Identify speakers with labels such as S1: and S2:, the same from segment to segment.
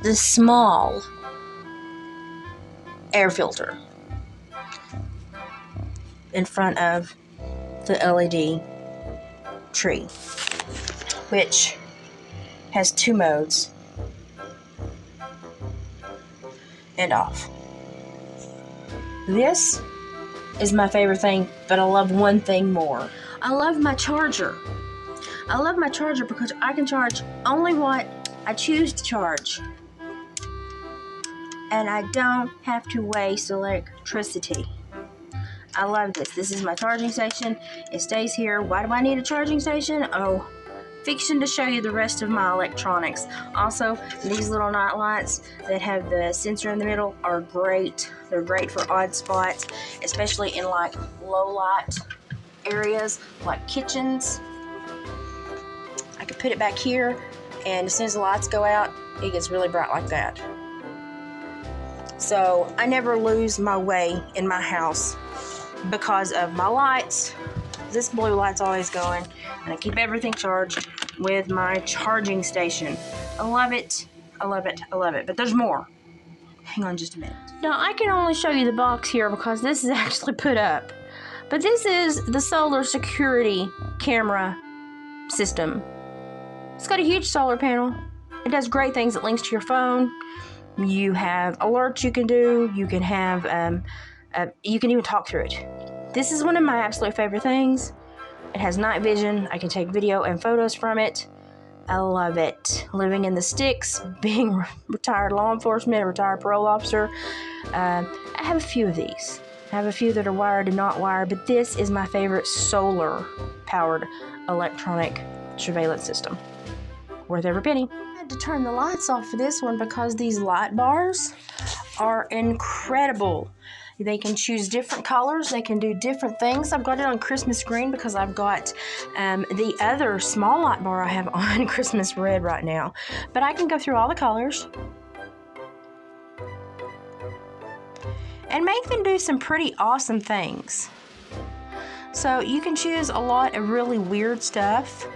S1: the small air filter in front of the LED tree, which has 2 modes, and off. This is my favorite thing, but I love one thing more. I love my charger. I love my charger because I can charge only what I choose to charge. And I don't have to waste electricity. I love this. This is my charging station. It stays here. Why do I need a charging station? Oh, fiction to show you the rest of my electronics. Also, these little night lights that have the sensor in the middle are great. They're great for odd spots, especially in like low light areas like kitchens. I could put it back here, and as soon as the lights go out, it gets really bright like that. So I never lose my way in my house because of my lights. This blue light's always going, and I keep everything charged with my charging station. I love it. I love it. I love it. But there's more. Hang on just a minute. Now, I can only show you the box here because this is actually put up. But this is the solar security camera system. It's got a huge solar panel. It does great things. It links to your phone. You have alerts you can do. You can have, you can even talk through it. This is one of my absolute favorite things. It has night vision. I can take video and photos from it. I love it. Living in the sticks, being retired law enforcement, retired parole officer. I have a few of these. I have a few that are wired and not wired, but this is my favorite solar-powered electronic surveillance system. Worth every penny. I had to turn the lights off for this one because these light bars are incredible. They can choose different colors. They can do different things. I've got it on Christmas green because I've got the other small light bar I have on Christmas red right now. But I can go through all the colors and make them do some pretty awesome things. So you can choose a lot of really weird stuff,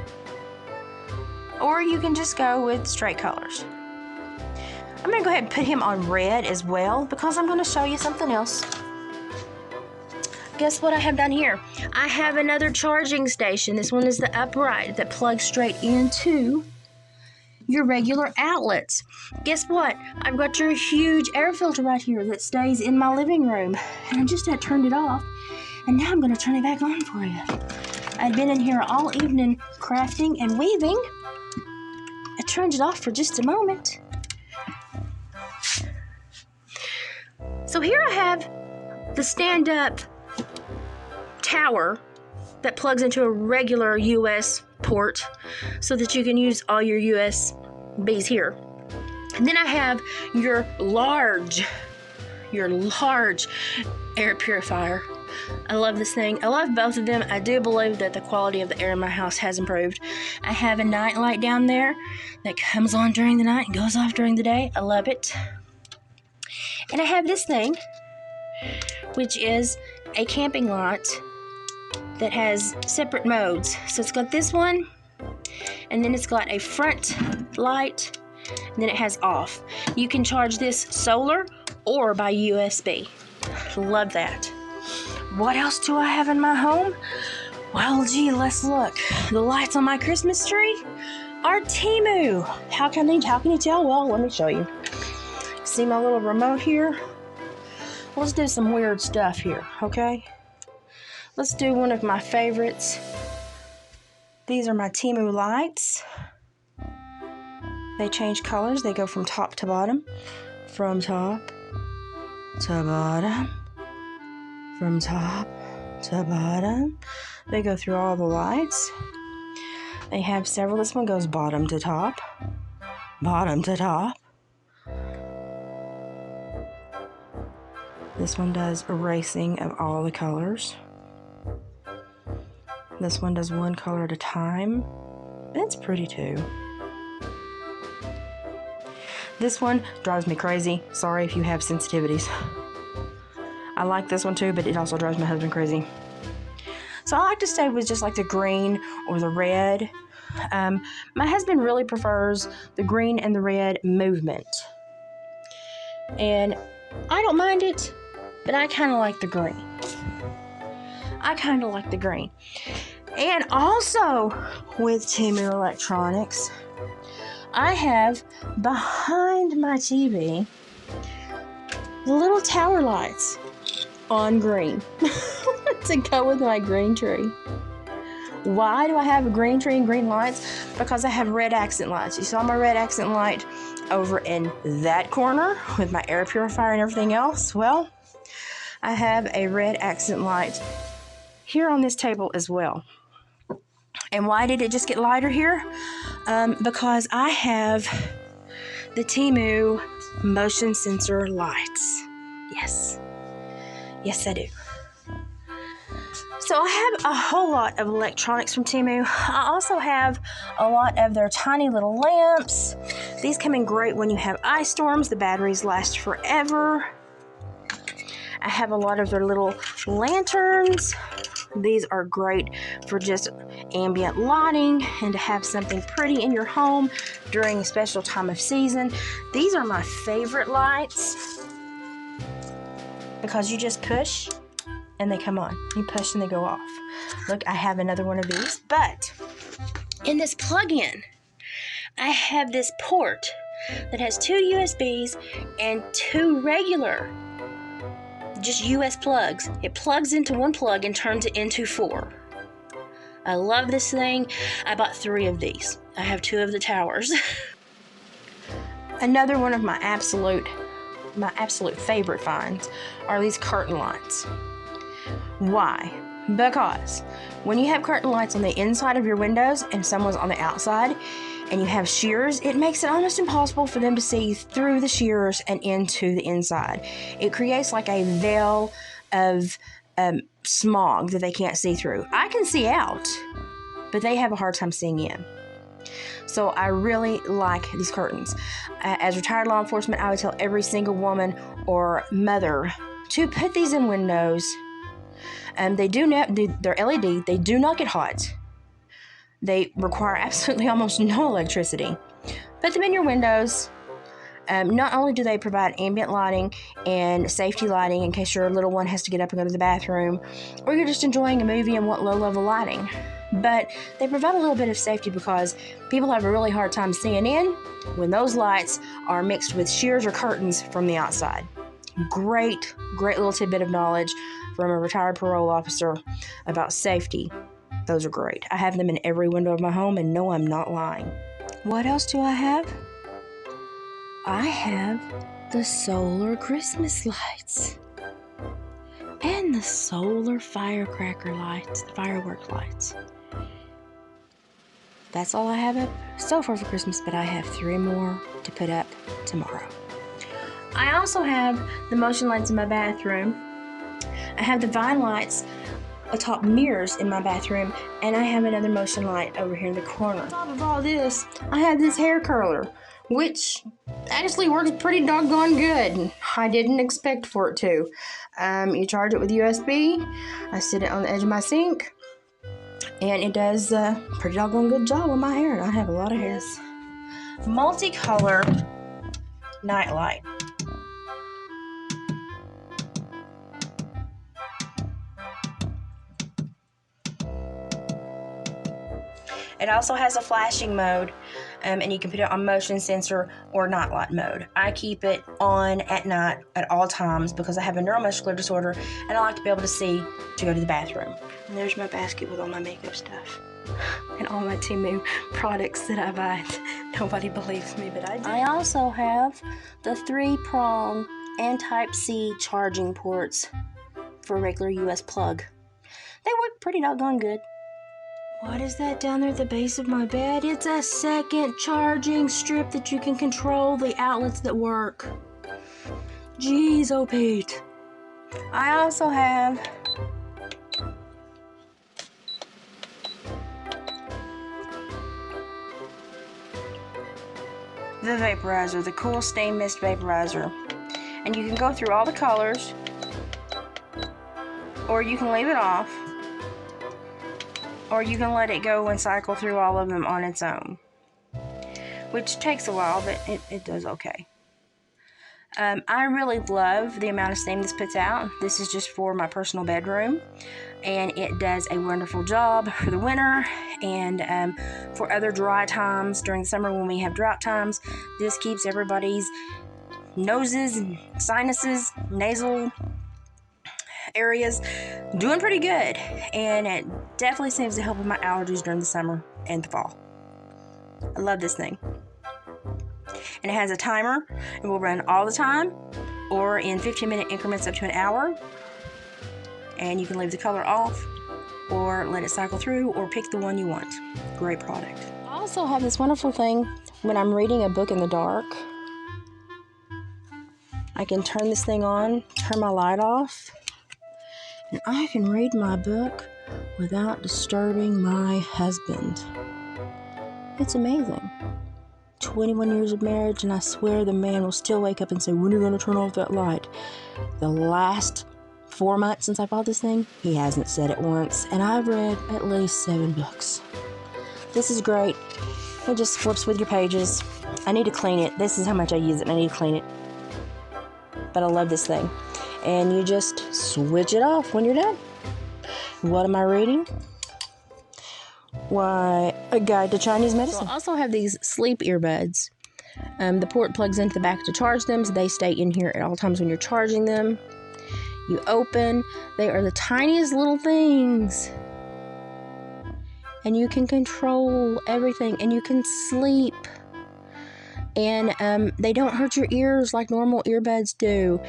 S1: or you can just go with straight colors. I'm going to go ahead and put him on red as well because I'm going to show you something else. Guess what I have done here? I have another charging station. This one is the upright that plugs straight into your regular outlets. Guess what? I've got your huge air filter right here that stays in my living room. And I just had turned it off. And now I'm going to turn it back on for you. I've been in here all evening crafting and weaving. I turned it off for just a moment. So here I have the stand-up tower that plugs into a regular US port so that you can use all your USBs here. And then I have your large air purifier. I love this thing. I love both of them. I do believe that the quality of the air in my house has improved. I have a night light down there that comes on during the night and goes off during the day. I love it. And I have this thing, which is a camping light that has separate modes. So it's got this one, and then it's got a front light, and then it has off. You can charge this solar or by USB. Love that. What else do I have in my home? Well, gee, let's look. The lights on my Christmas tree are Temu. How can you tell? Well, let me show you. See my little remote here? Let's do some weird stuff here, okay? Let's do one of my favorites. These are my Temu lights. They change colors. They go from top to bottom. From top to bottom. From top to bottom. They go through all the lights. They have several. This one goes bottom to top. Bottom to top. This one does erasing of all the colors. This one does one color at a time. It's pretty too. This one drives me crazy. Sorry if you have sensitivities. I like this one too, but it also drives my husband crazy. So I like to stay with just like the green or the red. My husband really prefers the green and the red movement. And I don't mind it, but I kind of like the green. And also with Temu Electronics, I have behind my TV the little tower lights on green to go with my green tree. Why do I have a green tree and green lights? Because I have red accent lights. You saw my red accent light over in that corner with my air purifier and everything else. Well, I have a red accent light here on this table as well. And why did it just get lighter here? Because I have the Temu motion sensor lights. Yes, I do. So I have a whole lot of electronics from Temu. I also have a lot of their tiny little lamps. These come in great when you have ice storms. The batteries last forever. I have a lot of their little lanterns. These are great for just ambient lighting and to have something pretty in your home during a special time of season. These are my favorite lights because you just push and they come on. You push and they go off. Look, I have another one of these, but in this plug-in, I have this port that has 2 USBs and 2 regular just US plugs. It plugs into one plug and turns it into 4. I love this thing. I bought 3 of these. I have 2 of the towers. Another one of my absolute favorite finds are these curtain lights. Why? Because when you have curtain lights on the inside of your windows and someone's on the outside and you have shears, it makes it almost impossible for them to see through the shears and into the inside. It creates like a veil of smog that they can't see through. I can see out, but they have a hard time seeing in. So I really like these curtains. As retired law enforcement, I would tell every single woman or mother to put these in windows. They're LED. They do not get hot. They require absolutely almost no electricity. Put them in your windows. Not only do they provide ambient lighting and safety lighting in case your little one has to get up and go to the bathroom, or you're just enjoying a movie and want low-level lighting, but they provide a little bit of safety because people have a really hard time seeing in when those lights are mixed with shears or curtains from the outside. Great little tidbit of knowledge from a retired parole officer about safety. Those are great. I have them in every window of my home, and no, I'm not lying. What else do I have? I have the solar Christmas lights and the solar firecracker lights, the firework lights. That's all I have up so far for Christmas, but I have 3 more to put up tomorrow. I also have the motion lights in my bathroom. I have the vine lights atop mirrors in my bathroom, and I have another motion light over here in the corner. On top of all this, I have this hair curler, which actually works pretty doggone good. I didn't expect for it to. You charge it with USB. I sit it on the edge of my sink, and it does a pretty doggone good job with my hair. I have a lot of hair. Multicolor night light. It also has a flashing mode, and you can put it on motion sensor or night light mode. I keep it on at night at all times because I have a neuromuscular disorder and I like to be able to see to go to the bathroom. And there's my basket with all my makeup stuff and all my Temu products that I buy. Nobody believes me, but I do. I also have the 3-prong and Type-C charging ports for a regular US plug. They work pretty doggone good. What is that down there at the base of my bed? It's a second charging strip that you can control the outlets that work. Jeez, oh Pete. I also have the vaporizer, the Cool Stain Mist vaporizer. And you can go through all the colors, or you can leave it off, or you can let it go and cycle through all of them on its own, which takes a while, but it does okay. I really love the amount of steam this puts out. This is just for my personal bedroom, and it does a wonderful job for the winter and for other dry times during the summer when we have drought times. This keeps everybody's noses and sinuses, nasal areas doing pretty good, and it definitely seems to help with my allergies during the summer and the fall. I love this thing. And it has a timer. It will run all the time or in 15-minute increments up to an hour. And you can leave the color off or let it cycle through or pick the one you want. Great product. I also have this wonderful thing when I'm reading a book in the dark. I can turn this thing on, turn my light off, and I can read my book without disturbing my husband. It's amazing. 21 years of marriage, and I swear the man will still wake up and say, when are you going to turn off that light? The last 4 months since I bought this thing, he hasn't said it once, and I've read at least 7 books. This is great. It just flips with your pages. I need to clean it. This is how much I use it, and I need to clean it. But I love this thing. And you just switch it off when you're done. What am I reading? Why, A Guide to Chinese Medicine. So I also have these sleep earbuds. The port plugs into the back to charge them, so they stay in here at all times when you're charging them. You open. They are the tiniest little things. And you can control everything, and you can sleep. And they don't hurt your ears like normal earbuds do.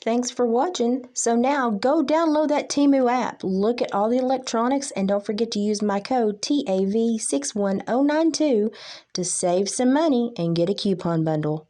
S1: Thanks for watching. So now go download that Temu app, look at all the electronics, and don't forget to use my code TAV61092 to save some money and get a coupon bundle.